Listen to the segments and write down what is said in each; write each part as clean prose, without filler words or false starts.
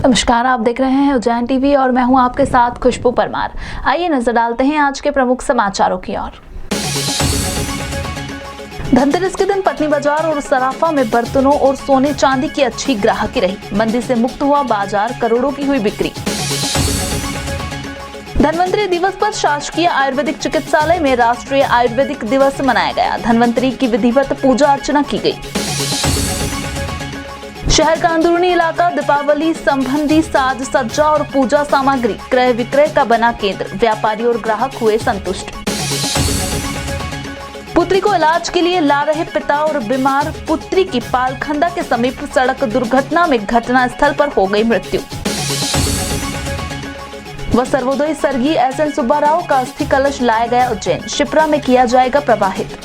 नमस्कार, आप देख रहे हैं उज्जैन टीवी और मैं हूं आपके साथ खुशबू परमार। आइए नजर डालते हैं आज के प्रमुख समाचारों की ओर। धनतेरस के दिन पटनी बाजार और सराफा में बर्तनों और सोने चांदी की अच्छी ग्राहकी रही। मंदी से मुक्त हुआ बाजार, करोड़ों की हुई बिक्री। धन्वंतरी दिवस पर शासकीय आयुर्वेदिक चिकित्सालय में राष्ट्रीय आयुर्वेदिक दिवस मनाया गया। धन्वंतरी की विधिवत पूजा अर्चना की गई। शहर का अंदरूनी इलाका दीपावली संबंधी साज सज्जा और पूजा सामग्री क्रय विक्रय का बना केंद्र। व्यापारी और ग्राहक हुए संतुष्ट। पुत्री को इलाज के लिए ला रहे पिता और बीमार पुत्री की पालखंडा के समीप सड़क दुर्घटना में घटनास्थल पर हो गई मृत्यु। व सर्वोदय स्वर्गीय एसएन सुब्बाराव का अस्थि कलश लाया गया उज्जैन। शिप्रा में किया जाएगा प्रवाहित।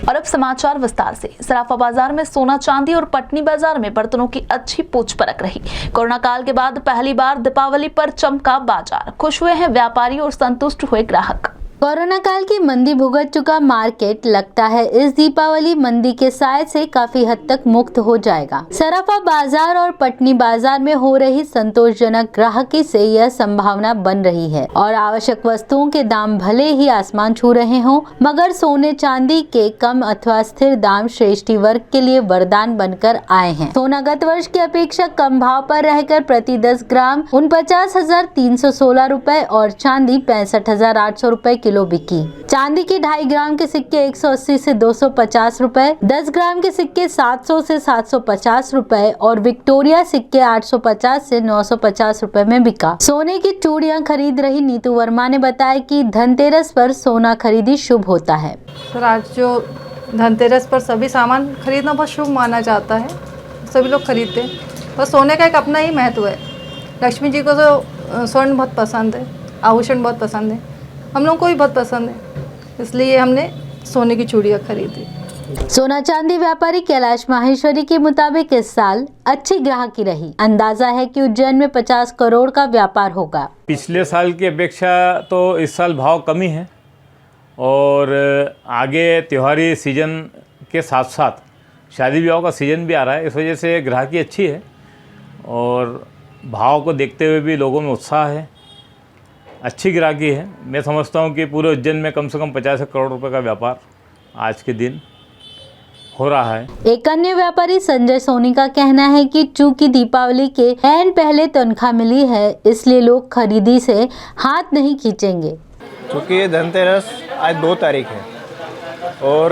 और अब समाचार विस्तार से। सराफा बाजार में सोना चांदी और पटनी बाजार में बर्तनों की अच्छी पूछ परख रही। कोरोना काल के बाद पहली बार दीपावली पर चमका बाजार। खुश हुए हैं व्यापारी और संतुष्ट हुए ग्राहक। कोरोना काल की मंदी भुगत चुका मार्केट लगता है इस दीपावली मंदी के साय से काफी हद तक मुक्त हो जाएगा। सराफा बाजार और पटनी बाजार में हो रही संतोषजनक ग्राहकी से यह संभावना बन रही है और आवश्यक वस्तुओं के दाम भले ही आसमान छू रहे हों, मगर सोने चांदी के कम अथवा स्थिर दाम श्रेष्ठी वर्ग के लिए वरदान बनकर आए हैं। सोना गत वर्ष की अपेक्षा कम भाव पर रहकर प्रति 10 ग्राम 49,316 रुपए और चांदी 65,800 रुपए किलो बिकी। चांदी के 2.5 ग्राम के सिक्के 180 से 250 रुपए, 10 ग्राम के सिक्के 700 से 750 रुपए और विक्टोरिया सिक्के 850 से 950 रुपए में बिका। सोने की चूड़ियां खरीद रही नीतू वर्मा ने बताया कि धनतेरस पर सोना खरीदी शुभ होता है। सर, आज जो धनतेरस पर सभी सामान खरीदना बहुत शुभ माना जाता है, सभी लोग खरीदते हैं। और सोने का एक अपना ही महत्व है। लक्ष्मी जी को तो स्वर्ण बहुत पसंद है, आभूषण बहुत पसंद है, हम लोगों को भी बहुत पसंद है, इसलिए हमने सोने की चूड़ियाँ खरीदी। सोना चांदी व्यापारी कैलाश माहेश्वरी के मुताबिक इस साल अच्छी ग्राहकी रही। अंदाजा है कि उज्जैन में 50 करोड़ का व्यापार होगा। पिछले साल की अपेक्षा तो इस साल भाव कम ही है और आगे त्योहारी सीजन के साथ साथ शादी ब्याह का सीजन भी आ रहा है, इस वजह से ग्राहकी अच्छी है और भाव को देखते हुए भी लोगों में उत्साह है, अच्छी ग्राहकी है। मैं समझता हूँ कि पूरे उज्जैन में कम से कम 50 करोड़ रुपए का व्यापार आज के दिन हो रहा है। एक अन्य व्यापारी संजय सोनी का कहना है कि चूंकि दीपावली के ऐन पहले तनख्वाह मिली है, इसलिए लोग खरीदी से हाथ नहीं खींचेंगे। चूँकि ये धनतेरस आज 2 तारीख है और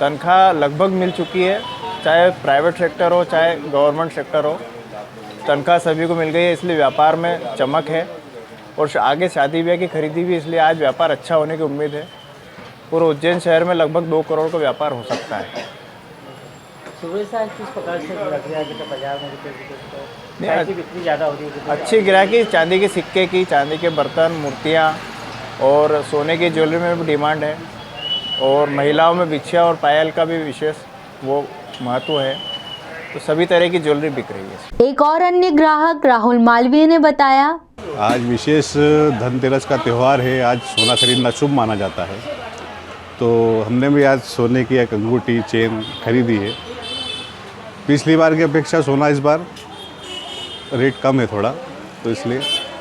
तनख्वाह लगभग मिल चुकी है, चाहे प्राइवेट सेक्टर हो चाहे गवर्नमेंट सेक्टर हो, तनख्वाह सभी को मिल गई है, इसलिए व्यापार में चमक है और आगे शादी ब्याह की खरीदी भी, इसलिए आज व्यापार अच्छा होने की उम्मीद है। पूरे उज्जैन शहर में लगभग 2 करोड़ का व्यापार हो सकता है। सुबह से किस प्रकार से ग्राहकी तो बाजार में बिक्री ज़्यादा हो रही है? अच्छी ग्राहकी, चांदी के सिक्के की, चांदी के बर्तन, मूर्तियाँ और सोने की ज्वेलरी में भी डिमांड है और महिलाओं में बिछिया और पायल का भी विशेष वो महत्व है, तो सभी तरह की ज्वेलरी बिक रही है। एक और अन्य ग्राहक राहुल मालवीय ने बताया, आज विशेष धनतेरस का त्यौहार है, आज सोना खरीदना शुभ माना जाता है, तो हमने भी आज सोने की एक अंगूठी चेन खरीदी है। पिछली बार की अपेक्षा सोना इस बार रेट कम है थोड़ा, तो इसलिए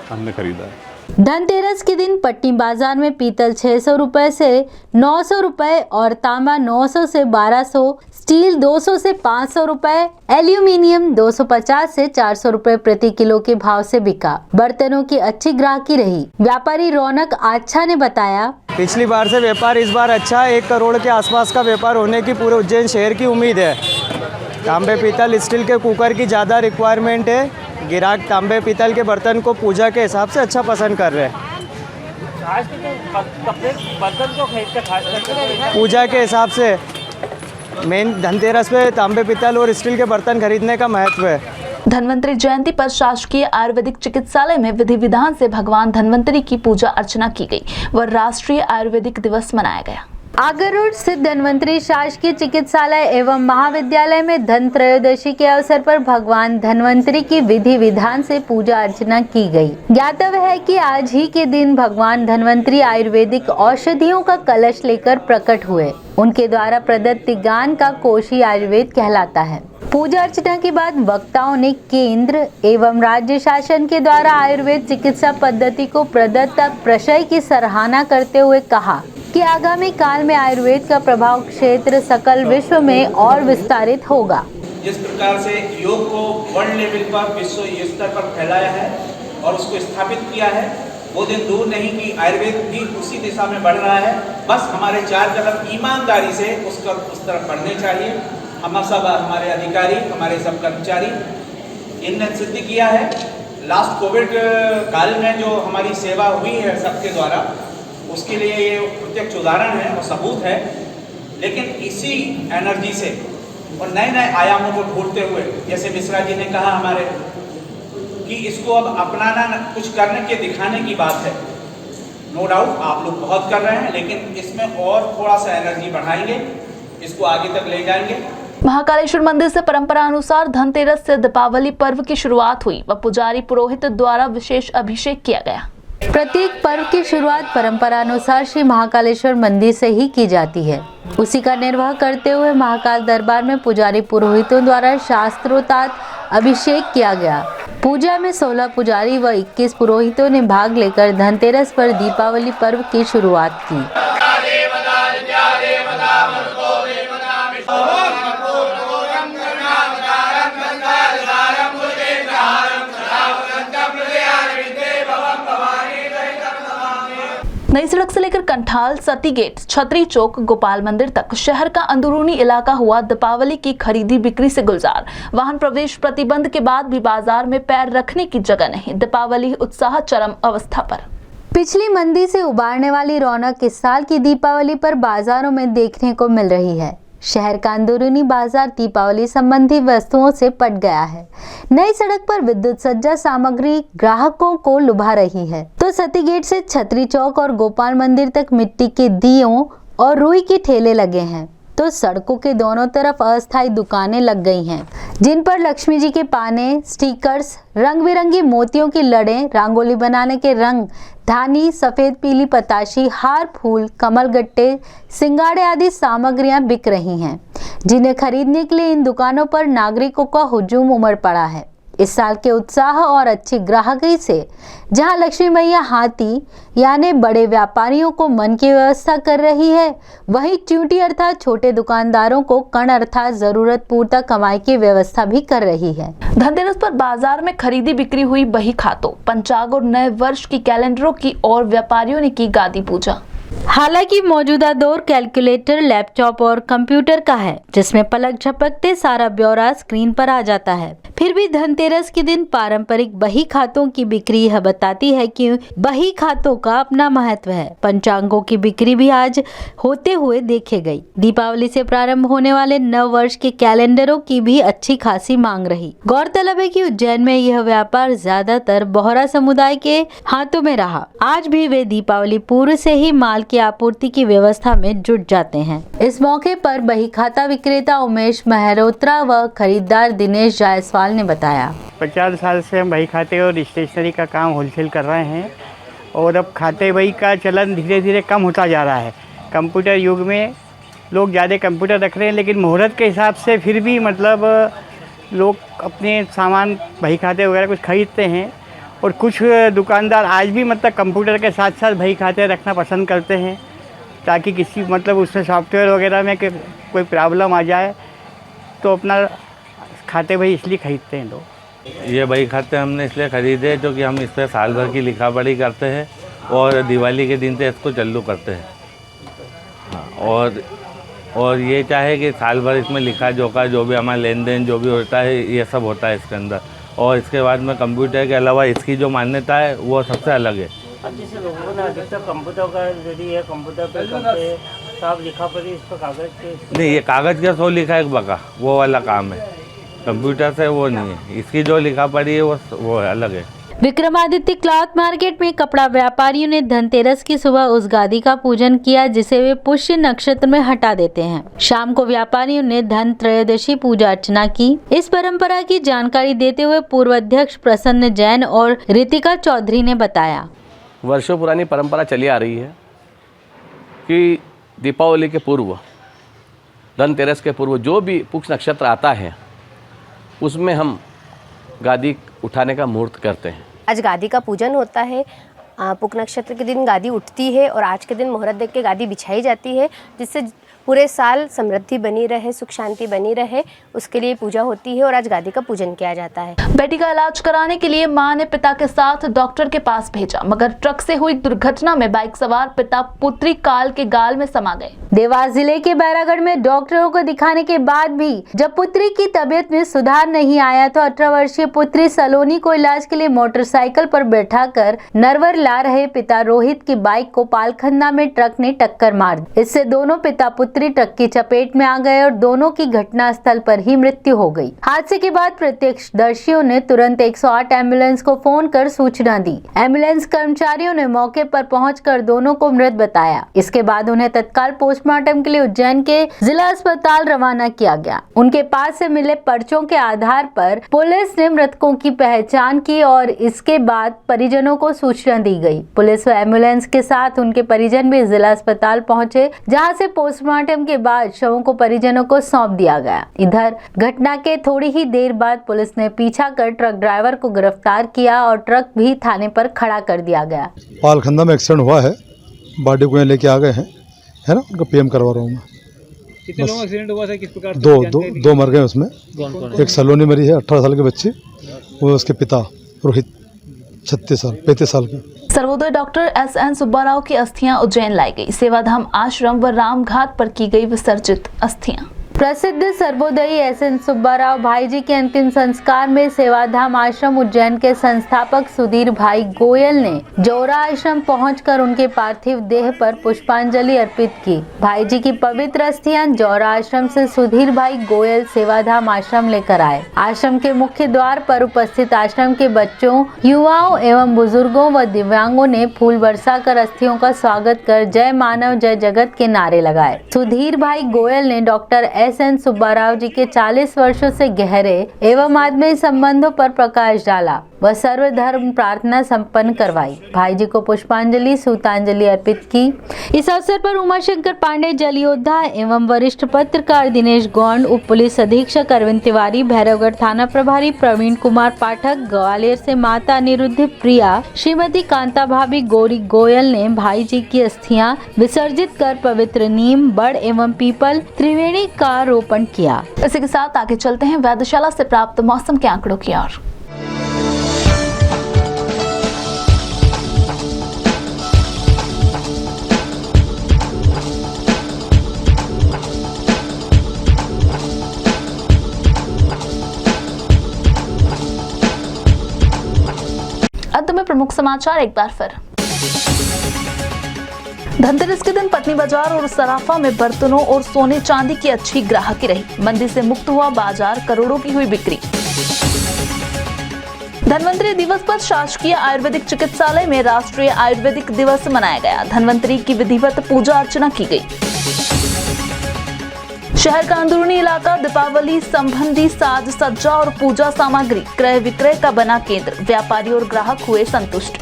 हमने खरीदा है। धनतेरस के दिन पटनी बाजार में पीतल 600 रुपए से 900 रुपए और तांबा 900 से 1200, स्टील 200 से 500 रुपए, एल्यूमिनियम 250 से 400 रुपए प्रति किलो के भाव से बिका। बर्तनों की अच्छी ग्राहकी रही। व्यापारी रौनक आच्छा ने बताया, पिछली बार से व्यापार इस बार अच्छा, 1 करोड़ के आसपास का व्यापार होने की पूरे उज्जैन शहर की उम्मीद है। तांबे पीतल स्टील के कुकर की ज़्यादा रिक्वायरमेंट है। ग्राहक तांबे पीतल के बर्तन को पूजा के हिसाब से अच्छा पसंद कर रहे हैं। आज के बर्तन को खरीदते खास करके पूजा के हिसाब से मेन धनतेरस पे तांबे पीतल और स्टील के बर्तन खरीदने का महत्व है। धन्वंतरी जयंती पर शासकीय आयुर्वेदिक चिकित्सालय में विधि विधान से भगवान धन्वंतरी की पूजा अर्चना की गई व राष्ट्रीय आयुर्वेदिक दिवस मनाया गया। आगरूड स्थित धन्वंतरी शासकीय चिकित्सालय एवं महाविद्यालय में धन त्रयोदशी के अवसर पर भगवान धन्वंतरी की विधि विधान से पूजा अर्चना की गई। ज्ञातव्य है कि आज ही के दिन भगवान धन्वंतरी आयुर्वेदिक औषधियों का कलश लेकर प्रकट हुए। उनके द्वारा प्रदत्त गान का कोश ही आयुर्वेद कहलाता है। पूजा अर्चना के बाद वक्ताओं ने केंद्र एवं राज्य शासन के द्वारा आयुर्वेद चिकित्सा पद्धति को प्रदत्त प्रशय की सराहना करते हुए कहा कि आगामी काल में आयुर्वेद का प्रभाव क्षेत्र सकल विश्व में और विस्तारित होगा। जिस प्रकार से योग को वर्ल्ड लेवल पर विश्व स्तर पर फैलाया है और उसको स्थापित किया है, वो दिन दूर नहीं कि आयुर्वेद भी उसी दिशा में बढ़ रहा है। बस हमारे 4 कदम ईमानदारी से उस तरफ बढ़ने चाहिए। हम सब, हमारे अधिकारी, हमारे सब कर्मचारी, इनने सिद्ध किया है। लास्ट कोविड काल में जो हमारी सेवा हुई है सबके द्वारा, उसके लिए ये प्रत्यक्ष उदाहरण है और सबूत है। लेकिन इसी एनर्जी से और नए नए आयामों को ढूंढते हुए, जैसे मिश्रा जी ने कहा हमारे, कि इसको अब अपनाना, कुछ करने के दिखाने की बात है। नो डाउट आप लोग बहुत कर रहे हैं, लेकिन इसमें और थोड़ा सा एनर्जी बढ़ाएंगे, इसको आगे तक ले जाएंगे। महाकालेश्वर मंदिर से परंपरा अनुसार धनतेरस से दीपावली पर्व की शुरुआत हुई व पुजारी पुरोहित द्वारा विशेष अभिषेक किया गया। प्रत्येक पर्व की शुरुआत परंपरा अनुसार श्री महाकालेश्वर मंदिर से ही की जाती है। उसी का निर्वाह करते हुए महाकाल दरबार में पुजारी पुरोहितों द्वारा शास्त्रोक्त अभिषेक किया गया। पूजा में 16 पुजारी व 21 पुरोहितों ने भाग लेकर धनतेरस पर दीपावली पर्व की शुरुआत की। नई सड़क से लेकर कंठाल, सती गेट, छतरी चौक, गोपाल मंदिर तक शहर का अंदरूनी इलाका हुआ दीपावली की खरीदी बिक्री से गुलजार। वाहन प्रवेश प्रतिबंध के बाद भी बाजार में पैर रखने की जगह नहीं। दीपावली उत्साह चरम अवस्था पर। पिछली मंदी से उबारने वाली रौनक इस साल की दीपावली पर बाजारों में देखने को मिल रही है। शहर का अंदरूनी बाजार दीपावली संबंधी वस्तुओं से पट गया है। नई सड़क पर विद्युत सज्जा सामग्री ग्राहकों को लुभा रही है, तो सती गेट से छतरी चौक और गोपाल मंदिर तक मिट्टी के दियों और रुई के ठेले लगे हैं, तो सड़कों के दोनों तरफ अस्थायी दुकानें लग गई हैं, जिन पर लक्ष्मी जी के पाने, स्टिकर्स, रंग बिरंगी मोतियों की लड़ें, रंगोली बनाने के रंग, धानी, सफेद पीली पताशी, हार, फूल, कमल गट्टे, सिंगाड़े आदि सामग्रियां बिक रही हैं, जिन्हें खरीदने के लिए इन दुकानों पर नागरिकों का हुजूम उमड़ पड़ा है। इस साल के उत्साह और अच्छी ग्राहकी से जहां लक्ष्मी मैया हाथी यानी बड़े व्यापारियों को मन की व्यवस्था कर रही है, वहीं च्यूटी अर्थात छोटे दुकानदारों को कण अर्थात जरूरत पूर्ता कमाई की व्यवस्था भी कर रही है। धनतेरस पर बाजार में खरीदी बिक्री हुई बही खातों, पंचांग और नए वर्ष की कैलेंडरों की और व्यापारियों ने की गादी पूजा। हालांकि मौजूदा दौर कैलकुलेटर, लैपटॉप और कंप्यूटर का है, जिसमें पलक झपकते सारा ब्यौरा स्क्रीन पर आ जाता है। फिर भी धनतेरस के दिन पारंपरिक बही खातों की बिक्री यह बताती है कि बही खातों का अपना महत्व है। पंचांगों की बिक्री भी आज होते हुए देखे गई। दीपावली से प्रारंभ होने वाले नव वर्ष के कैलेंडरों की भी अच्छी खासी मांग रही। गौरतलब है कि उज्जैन में यह व्यापार ज्यादातर बोहरा समुदाय के हाथों में रहा। आज भी वे दीपावली पूर्व से ही माल की आपूर्ति की व्यवस्था में जुट जाते हैं। इस मौके पर बही खाता विक्रेता उमेश मेहरोत्रा व खरीदार दिनेश जायसवाल ने बताया, 50 साल से हम बही खाते और स्टेशनरी का काम होलसेल कर रहे हैं और अब खाते बही का चलन धीरे धीरे कम होता जा रहा है। कंप्यूटर युग में लोग ज़्यादा कंप्यूटर रख रहे हैं, लेकिन मुहूर्त के हिसाब से फिर भी मतलब लोग अपने सामान बही खाते वगैरह कुछ खरीदते हैं और कुछ दुकानदार आज भी मतलब कंप्यूटर के साथ साथ बही खाते रखना पसंद करते हैं, ताकि किसी मतलब उसमें सॉफ्टवेयर वगैरह में कोई प्रॉब्लम आ जाए तो अपना खाते बही इसलिए खरीदते हैं लोग। ये बही खाते हमने इसलिए ख़रीदे क्योंकि हम इस पर साल भर की लिखा पढ़ी करते हैं और दिवाली के दिन से इसको चालू करते हैं। हाँ, और ये चाहे कि साल भर इसमें लिखा जोखा जो भी हमारा लेन देन जो भी होता है ये सब होता है इसके अंदर। और इसके बाद में कंप्यूटर के अलावा इसकी जो मान्यता है वो सबसे अलग है। अब जैसे लोगों ने अधिकतर कंप्यूटर का यदि है, कंप्यूटर पे करते तो आप लिखा पढ़ी इस पर कागज़ के नहीं, ये कागज़ के 100 लिखा एक बका वो वाला काम है, कंप्यूटर से वो नहीं है। इसकी जो लिखा पढ़ी है वो अलग है। विक्रमादित्य क्लॉथ मार्केट में कपड़ा व्यापारियों ने धनतेरस की सुबह उस गादी का पूजन किया जिसे वे पुष्य नक्षत्र में हटा देते हैं। शाम को व्यापारियों ने धन त्रयोदशी पूजा अर्चना की। इस परंपरा की जानकारी देते हुए पूर्व अध्यक्ष प्रसन्न जैन और रितिका चौधरी ने बताया, वर्षों पुरानी परंपरा चली आ रही है कि दीपावली के पूर्व, धनतेरस के पूर्व जो भी पुष्य नक्षत्र आता है उसमें हम गादी उठाने का मुहूर्त करते हैं। आज गादी का पूजन होता है। पुष्य नक्षत्र के दिन गादी उठती है और आज के दिन मुहूर्त देख के गादी बिछाई जाती है, जिससे पूरे साल समृद्धि बनी रहे, सुख शांति बनी रहे, उसके लिए पूजा होती है और आज गादी का पूजन किया जाता है। बेटी का इलाज कराने के लिए मां ने पिता के साथ डॉक्टर के पास भेजा, मगर ट्रक से हुई दुर्घटना में बाइक सवार पिता पुत्री काल के गाल में समा गए। देवास जिले के बैरागढ़ में डॉक्टरों को दिखाने के बाद भी जब पुत्री की तबीयत में सुधार नहीं आया तो 18 वर्षीय पुत्री सलोनी को इलाज के लिए मोटरसाइकिल पर बैठाकर नरवर ला रहे पिता रोहित की बाइक को पालखन्ना में ट्रक ने टक्कर मार दी। इससे दोनों पिता पुत्री ट्रक की चपेट में आ गए और दोनों की घटनास्थल पर ही मृत्यु हो गई। हादसे के बाद प्रत्यक्षदर्शियों ने तुरंत 108 एम्बुलेंस को फोन कर सूचना दी। एम्बुलेंस कर्मचारियों ने मौके पर पहुंचकर दोनों को मृत बताया। इसके बाद उन्हें तत्काल पोस्टमार्टम के लिए उज्जैन के जिला अस्पताल रवाना किया गया। उनके पास से मिले पर्चों के आधार पर पुलिस ने मृतकों की पहचान की और इसके बाद परिजनों को सूचना दी गई। पुलिस व एम्बुलेंस के साथ उनके परिजन भी जिला अस्पताल पहुंचे, जहां से पोस्टमार्टम के बाद शवों को परिजनों को सौंप दिया गया। इधर घटना के थोड़ी ही देर बाद पुलिस ने पीछा कर ट्रक ड्राइवर को गिरफ्तार किया और ट्रक भी थाने पर खड़ा कर दिया गया। पालखंदा में एक्सीडेंट हुआ है, बॉडी को लेके आ गए हैं, है ना, उनका पीएम करवा रहा हूँ मैं। कितने लोग एक्सीडेंट हुआ था, किस प्रकार? दो मर गए उसमें। एक सलोनी मरी है 18 साल की बच्ची, वो उसके पिता रोहित 35 साल के। सर्वोदय डॉक्टर SN सुब्बाराव की अस्थियां उज्जैन लाई गई। सेवाधाम आश्रम व रामघाट पर की गई विसर्जित अस्थियां। प्रसिद्ध सर्वोदयी SN सुब्बाराव भाई जी के अंतिम संस्कार में सेवाधाम आश्रम उज्जैन के संस्थापक सुधीर भाई गोयल ने जौरा आश्रम पहुंचकर उनके पार्थिव देह पर पुष्पांजलि अर्पित की। भाई जी की पवित्र अस्थियां जौरा आश्रम से सुधीर भाई गोयल सेवाधाम आश्रम लेकर आए। आश्रम के मुख्य द्वार पर उपस्थित आश्रम के बच्चों, युवाओं एवं बुजुर्गों व दिव्यांगों ने फूल बरसाकर अस्थियों का स्वागत कर जय मानव जय जगत के नारे लगाए। सुधीर भाई गोयल ने डॉक्टर SN सुब्बाराव जी के 40 वर्षों से गहरे एवं आत्मीय संबंधों पर प्रकाश डाला व सर्वधर्म प्रार्थना संपन्न करवाई। भाई जी को पुष्पांजलि सूतांजलि अर्पित की। इस अवसर पर उमाशंकर पांडे, जल योद्धा एवं वरिष्ठ पत्रकार दिनेश गौंड, उप पुलिस अधीक्षक अरविंद तिवारी, भैरवगढ़ थाना प्रभारी प्रवीण कुमार पाठक, ग्वालियर से माता अनिरुद्ध प्रिया, श्रीमती कांता भाभी, गौरी गोयल ने भाई जी की अस्थियां विसर्जित कर पवित्र नीम, बड़ एवं पीपल त्रिवेणी का रोपण किया। इसी के साथ आगे चलते हैं वेधशाला से प्राप्त मौसम के आंकड़ों की ओर। अंत में प्रमुख समाचार एक बार फिर। धनतेरस के दिन पटनी बाजार और सराफा में बर्तनों और सोने चांदी की अच्छी ग्राहकी रही। मंदी से मुक्त हुआ बाजार, करोड़ों की हुई बिक्री। धन्वंतरी दिवस पर शासकीय आयुर्वेदिक चिकित्सालय में राष्ट्रीय आयुर्वेदिक दिवस मनाया गया। धन्वंतरी की विधिवत पूजा अर्चना की गई। शहर का अंदरूनी इलाका दीपावली संबंधी साज सज्जा और पूजा सामग्री क्रय विक्रय का बना केंद्र। व्यापारी और ग्राहक हुए संतुष्ट।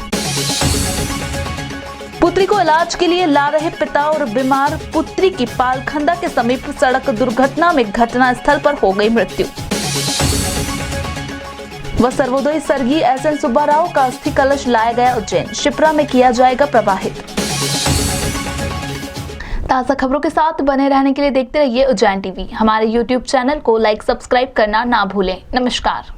पुत्री को इलाज के लिए ला रहे पिता और बीमार पुत्री की पालखंदा के समीप सड़क दुर्घटना में घटनास्थल पर हो गई मृत्यु। व सर्वोदय स्वर्गीय SN सुब्बाराव का अस्थि कलश लाया गया उज्जैन। शिप्रा में किया जाएगा प्रवाहित। ताज़ा खबरों के साथ बने रहने के लिए देखते रहिए उज्जैन टीवी। हमारे YouTube चैनल को लाइक सब्सक्राइब करना ना भूलें। नमस्कार।